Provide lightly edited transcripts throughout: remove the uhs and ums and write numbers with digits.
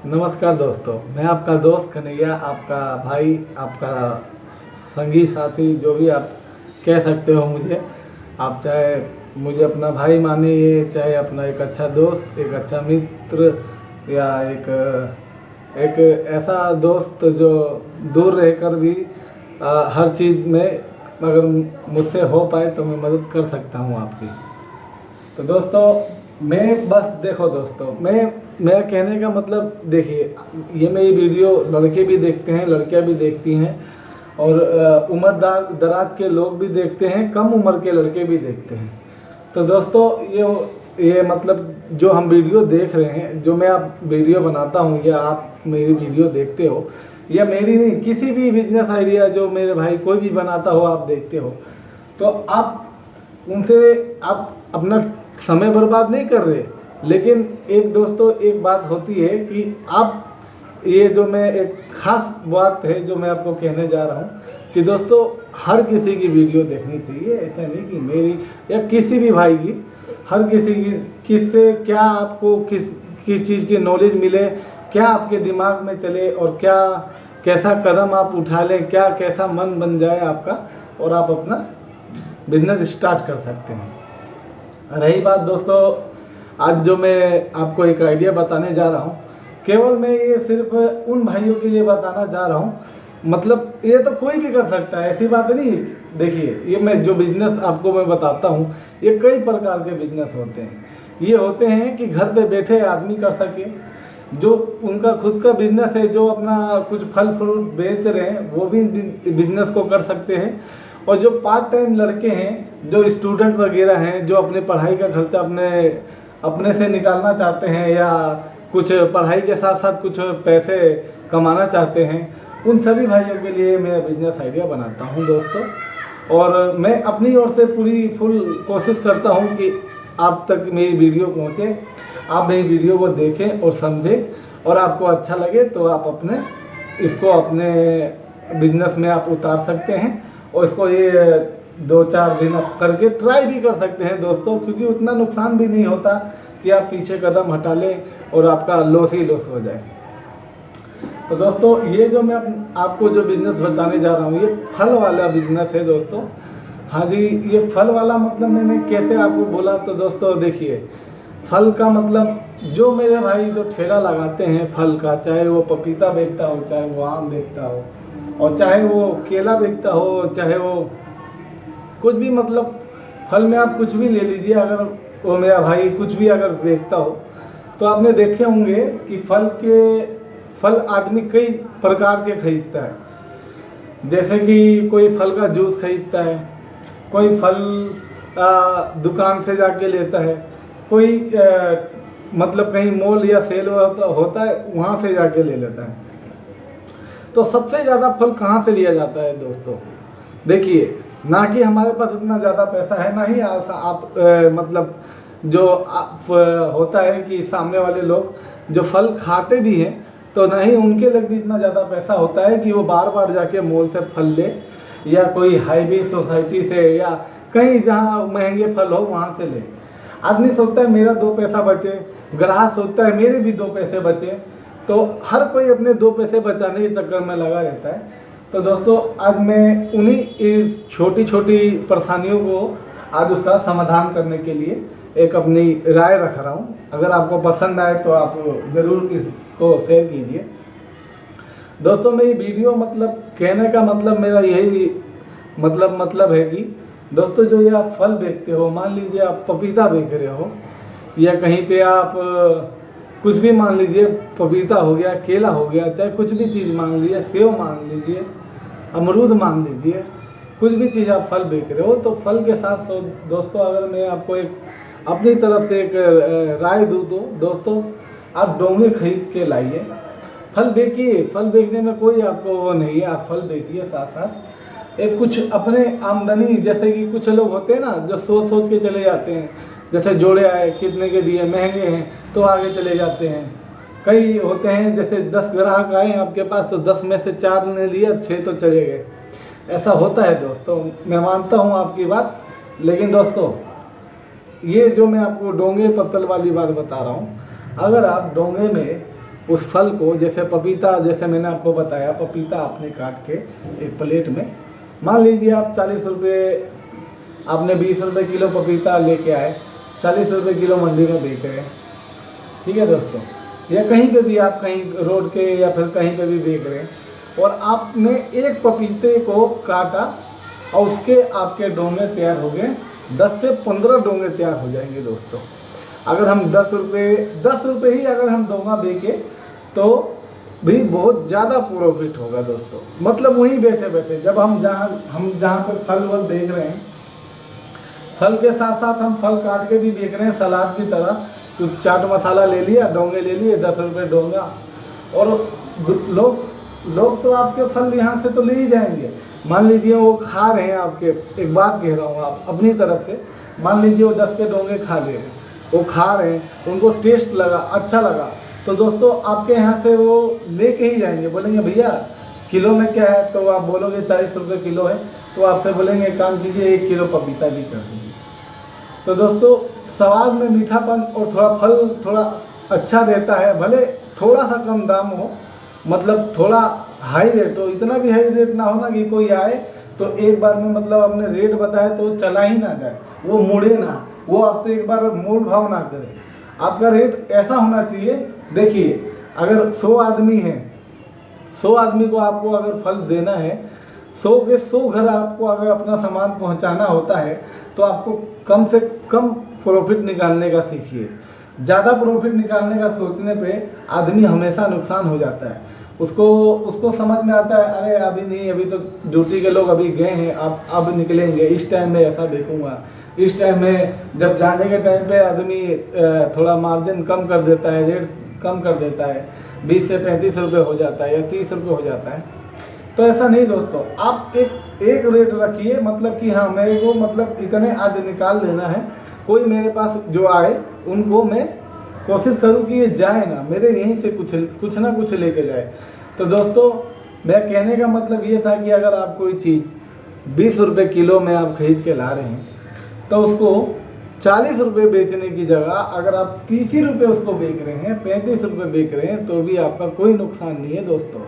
नमस्कार दोस्तों, मैं आपका दोस्त कन्हैया, आपका भाई, आपका संगी साथी, जो भी आप कह सकते हो मुझे। आप चाहे मुझे अपना भाई मानिए, चाहे अपना एक अच्छा दोस्त, एक अच्छा मित्र, या एक ऐसा दोस्त जो दूर रहकर भी हर चीज़ में अगर मुझसे हो पाए तो मैं मदद कर सकता हूँ आपकी। तो दोस्तों, मैं बस देखो दोस्तों, मेरा कहने का मतलब देखिए, ये मेरी वीडियो लड़के भी देखते हैं, लड़कियां भी देखती हैं, और उम्र दराज के लोग भी देखते हैं, कम उम्र के लड़के भी देखते हैं। तो दोस्तों, ये मतलब जो हम वीडियो देख रहे हैं, जो मैं आप वीडियो बनाता हूँ या आप मेरी वीडियो देखते हो, या मेरी नहीं, किसी भी बिजनेस आइडिया जो मेरे भाई कोई भी बनाता हो आप देखते हो, तो आप उनसे आप अपना समय बर्बाद नहीं कर रहे। लेकिन एक दोस्तों, एक बात होती है कि आप, ये जो मैं एक खास बात है जो मैं आपको कहने जा रहा हूँ कि दोस्तों, हर किसी की वीडियो देखनी चाहिए। ऐसा नहीं कि मेरी या किसी भी भाई की, हर किसी की, किससे क्या आपको किस चीज़ की नॉलेज मिले, क्या आपके दिमाग में चले, और क्या कैसा कदम आप उठा लें, क्या कैसा मन बन जाए आपका, और आप अपना बिजनेस स्टार्ट कर सकते हैं। रही बात दोस्तों, आज जो मैं आपको एक आइडिया बताने जा रहा हूँ, केवल मैं ये सिर्फ उन भाइयों के लिए बताना जा रहा हूँ। मतलब ये तो कोई भी कर सकता है, ऐसी बात नहीं। देखिए, ये मैं जो बिजनेस आपको मैं बताता हूँ, ये कई प्रकार के बिजनेस होते हैं। ये होते हैं कि घर पे बैठे आदमी कर सके, जो उनका खुद का बिजनेस है, जो अपना कुछ फल फ्रूट बेच रहे हैं, वो भी बिजनेस को कर सकते हैं। और जो पार्ट टाइम लड़के हैं, जो स्टूडेंट वगैरह हैं, जो अपने पढ़ाई का खर्चा अपने से निकालना चाहते हैं, या कुछ पढ़ाई के साथ साथ कुछ पैसे कमाना चाहते हैं, उन सभी भाइयों के लिए मैं बिजनेस आइडिया बनाता हूं दोस्तों। और मैं अपनी ओर से पूरी फुल कोशिश करता हूं कि आप तक मेरी वीडियो पहुंचे, आप मेरी वीडियो को देखें और समझें, और आपको अच्छा लगे तो आप इसको अपने बिजनेस में आप उतार सकते हैं। और इसको ये 2-4 दिन आप करके ट्राई भी कर सकते हैं दोस्तों, क्योंकि उतना नुकसान भी नहीं होता कि आप पीछे कदम हटा लें और आपका लॉस ही लॉस हो जाए। तो दोस्तों, ये जो मैं आपको जो बिजनेस बताने जा रहा हूँ, ये फल वाला बिजनेस है दोस्तों। हाँ जी, ये फल वाला मतलब मैंने कैसे आपको बोला, तो दोस्तों देखिए, फल का मतलब जो मेरे भाई जो ठेला लगाते हैं फल का, चाहे वो पपीता बेचता हो, चाहे वो आम बेचता हो, और चाहे वो केला बेचता हो, चाहे वो कुछ भी, मतलब फल में आप कुछ भी ले लीजिए, अगर वो मेरा भाई कुछ भी अगर बेचता हो, तो आपने देखे होंगे कि फल आदमी कई प्रकार के खरीदता है। जैसे कि कोई फल का जूस खरीदता है, कोई फल दुकान से जाके लेता है, कोई मतलब कहीं मॉल या सेल होता है, वहाँ से जाके ले लेता है। तो सबसे ज़्यादा फल कहाँ से लिया जाता है दोस्तों? देखिए, ना कि हमारे पास इतना ज़्यादा पैसा है, ना ही आप मतलब जो होता है कि सामने वाले लोग जो फल खाते भी हैं, तो ना ही उनके लग भी इतना ज़्यादा पैसा होता है कि वो बार बार जाके मॉल से फल ले, या कोई हाईवे सोसाइटी से, या कहीं जहाँ महंगे फल हो वहाँ से ले। आदमी सोचता है मेरा 2 पैसा बचे, ग्राहक सोचता है मेरे भी 2 पैसे बचे, तो हर कोई अपने 2 पैसे बचाने के चक्कर में लगा रहता है। तो दोस्तों, आज मैं उन्हीं छोटी छोटी परेशानियों को आज उसका समाधान करने के लिए एक अपनी राय रख रहा हूँ। अगर आपको पसंद आए तो आप ज़रूर इसको शेयर कीजिए दोस्तों। मेरी वीडियो मतलब कहने का मतलब मेरा यही मतलब है कि दोस्तों, जो ये आप फल बेचते हो, मान लीजिए आप पपीता बेच रहे हो, या कहीं पे आप कुछ भी, मान लीजिए पपीता हो गया, केला हो गया, चाहे कुछ भी चीज़ मान लीजिए, सेब मान लीजिए, अमरूद मान लीजिए, कुछ भी चीज़ आप फल बेच रहे हो, तो फल के साथ दोस्तों, अगर मैं आपको एक अपनी तरफ से एक राय दूँ तो दोस्तों, आप डोंगे खरीद के लाइए, फल बेचिए। फल बेचने में कोई आपको वो नहीं है, आप फल बेचिए, साथ साथ एक कुछ अपने आमदनी, जैसे कि कुछ लोग होते हैं ना जो सोच के चले जाते हैं, जैसे जोड़े आए, कितने के दिए, महंगे हैं, तो आगे चले जाते हैं। कई होते हैं जैसे 10 ग्राहक आए आपके पास, तो 10 में से 4 ने लिया, 6 तो चले गए। ऐसा होता है दोस्तों, मैं मानता हूँ आपकी बात। लेकिन दोस्तों, ये जो मैं आपको डोंगे पत्तल वाली बात बता रहा हूँ, अगर आप डोंगे में उस फल को, जैसे पपीता, जैसे मैंने आपको बताया, पपीता आपने काट के एक प्लेट में, मान लीजिए आप 40 रुपये, आपने 20 रुपये किलो पपीता लेके आए, 40 रुपये किलो मंडी में बेच रहे हैं, ठीक है दोस्तों, या कहीं पे भी आप कहीं रोड के या फिर कहीं पे भी बेच रहे हैं, और आपने एक पपीते को काटा और उसके आपके डोंगे तैयार हो गए, 10 से 15 डोंगे तैयार हो जाएंगे दोस्तों। अगर हम 10 रुपये ही अगर हम डोंगा बेचे तो भी बहुत ज़्यादा प्रॉफिट होगा दोस्तों। मतलब वहीं बैठे बैठे जब हम जहाँ पर फल वल बेच रहे हैं, फल के साथ साथ हम फल काट के भी बेच रहे हैं सलाद की तरह। कुछ चाट मसाला ले लिया, डोंगे ले लिए, 10 रुपये डोंगा, और लोग तो आपके फल यहाँ से तो ले ही जाएंगे। मान लीजिए वो खा रहे हैं आपके, एक बात कह रहा हूँ आप अपनी तरफ से, मान लीजिए वो 10 के डोंगे खा ले रहे हैं, वो खा रहे हैं, उनको टेस्ट लगा, अच्छा लगा, तो दोस्तों आपके यहाँ से वो लेके ही जाएंगे। बोलेंगे भैया किलो में क्या है, तो आप बोलोगे 40 रुपये किलो है, तो आपसे बोलेंगे काम कीजिए 1 किलो पपीता भी कर दीजिए। तो दोस्तों स्वाद में मीठापन और थोड़ा फल थोड़ा अच्छा देता है, भले थोड़ा सा कम दाम हो, मतलब थोड़ा हाई रेट हो, इतना भी हाई रेट ना हो ना कि कोई आए तो एक बार में मतलब अपने रेट बताए तो चला ही ना जाए, वो मुड़े ना, वो आपसे एक बार मोल भाव ना करे। आपका रेट ऐसा होना चाहिए। देखिए अगर 100 आदमी हैं, 100 आदमी को आपको अगर फल देना है, 100 के 100 घर आपको अगर अपना सामान पहुंचाना होता है, तो आपको कम से कम प्रॉफिट निकालने का सीखिए। ज़्यादा प्रॉफिट निकालने का सोचने पे आदमी हमेशा नुकसान हो जाता है। उसको समझ में आता है, अरे अभी नहीं, अभी तो ड्यूटी के लोग अभी गए हैं, अब निकलेंगे, इस टाइम में ऐसा देखूंगा, इस टाइम में जब जाने के टाइम पे आदमी थोड़ा मार्जिन कम कर देता है, रेट कम कर देता है, 20 से 35 रुपये हो जाता है या 30 रुपये हो जाता है। तो ऐसा नहीं दोस्तों, आप एक रेट रखिए, मतलब कि हाँ मेरे को मतलब इतने आज निकाल लेना है। कोई मेरे पास जो आए उनको मैं कोशिश करूँ कि ये जाए ना, मेरे यहीं से कुछ ना कुछ लेके जाए। तो दोस्तों मैं कहने का मतलब ये था कि अगर आप कोई चीज़ 20 रुपये किलो में आप खरीद के ला रहे हैं, तो उसको 40 रुपये बेचने की जगह अगर आप 30 ही रुपये उसको बेच रहे हैं, 35 रुपये बेच रहे हैं, तो भी आपका कोई नुकसान नहीं है दोस्तों।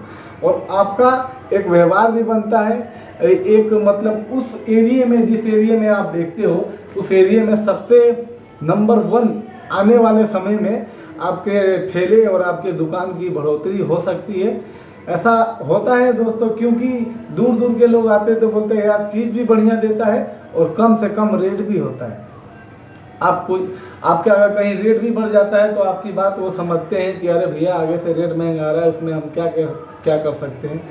और आपका एक व्यवहार भी बनता है, एक मतलब उस एरिया में, जिस एरिया में आप देखते हो, उस एरिया में सबसे नंबर 1 आने वाले समय में आपके ठेले और आपके दुकान की बढ़ोतरी हो सकती है। ऐसा होता है दोस्तों, क्योंकि दूर दूर के लोग आते तो बोलते हैं यार चीज़ भी बढ़िया देता है और कम से कम रेट भी होता है। आपके अगर कहीं रेट भी बढ़ जाता है तो आपकी बात वो समझते हैं कि अरे भैया आगे से रेट महंगा आ रहा है, उसमें हम क्या कर सकते हैं।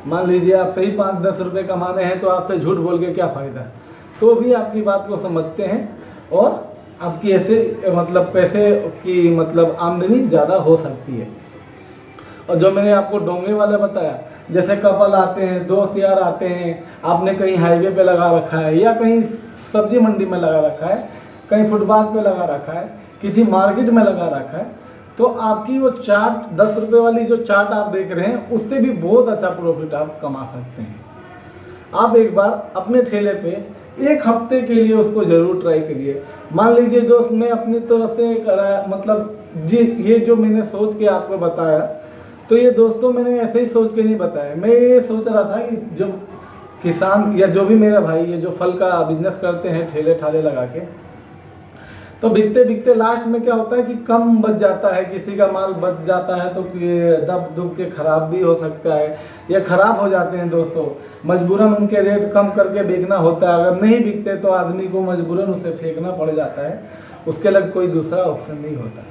मान लीजिए आप सही 5-10 रुपये कमाने हैं, तो आपसे झूठ बोल के क्या फ़ायदा, तो भी आपकी बात को समझते हैं और आपकी ऐसे मतलब पैसे की मतलब आमदनी ज़्यादा हो सकती है। और जो मैंने आपको डोंगे वाले बताया, जैसे कपल आते हैं, दोस्त यार आते हैं, आपने कहीं हाईवे पे लगा रखा है या कहीं सब्जी मंडी में लगा रखा है, कहीं फुटपाथ पे लगा रखा है, किसी मार्केट में लगा रखा है, तो आपकी वो चाट 10 रुपये वाली जो चाट आप देख रहे हैं, उससे भी बहुत अच्छा प्रॉफिट आप कमा सकते हैं। आप एक बार अपने ठेले पे 1 हफ्ते के लिए उसको ज़रूर ट्राई करिए। मान लीजिए दोस्त मैं अपनी तरफ से मतलब ये जो मैंने सोच के आपको बताया, तो ये दोस्तों मैंने ऐसे ही सोच के नहीं बताया। मैं ये सोच रहा था कि जो किसान या जो भी मेरा भाई है जो फल का बिजनेस करते हैं ठेले ठाले लगा के, तो बिकते बिकते लास्ट में क्या होता है कि कम बच जाता है, किसी का माल बच जाता है तो दब दुब के ख़राब भी हो सकता है या ख़राब हो जाते हैं दोस्तों। मजबूरन उनके रेट कम करके बेचना होता है, अगर नहीं बिकते तो आदमी को मजबूरन उसे फेंकना पड़ जाता है, उसके लग कोई दूसरा ऑप्शन नहीं होता।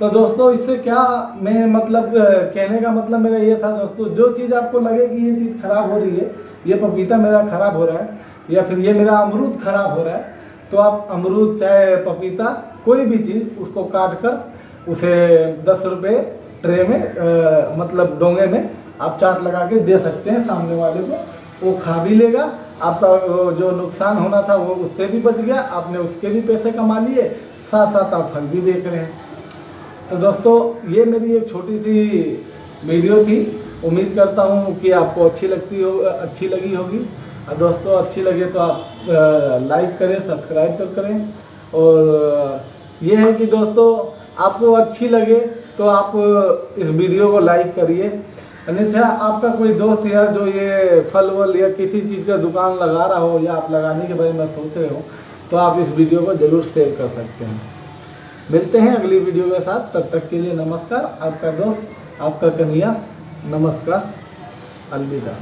तो दोस्तों इससे क्या मैं मतलब कहने का मतलब मेरा ये था दोस्तों, जो चीज़ आपको लगे कि ये चीज़ ख़राब हो रही है, ये पपीता मेरा ख़राब हो रहा है या फिर ये मेरा अमरूद ख़राब हो रहा है, तो आप अमरूद चाहे पपीता कोई भी चीज़ उसको काट कर उसे 10 रुपये ट्रे में मतलब डोंगे में आप चाट लगा के दे सकते हैं सामने वाले को, वो खा भी लेगा। आपका जो नुकसान होना था वो उससे भी बच गया, आपने उसके भी पैसे कमा लिए, साथ साथ आप फल भी बेच रहे हैं। तो दोस्तों ये मेरी एक छोटी सी वीडियो थी, उम्मीद करता हूँ कि आपको अच्छी लगी होगी। और दोस्तों अच्छी लगे तो आप लाइक करें, सब्सक्राइब करें। और ये है कि दोस्तों आपको अच्छी लगे तो आप इस वीडियो को लाइक करिए। अन्यथा आपका कोई दोस्त यार जो ये फल वल या किसी चीज़ का दुकान लगा रहा हो या आप लगाने के बारे में सोच रहे हो, तो आप इस वीडियो को ज़रूर शेयर कर सकते हैं। मिलते हैं अगली वीडियो के साथ, तब तक के लिए नमस्कार। आपका दोस्त, आपका कन्हैया, नमस्कार, अलविदा।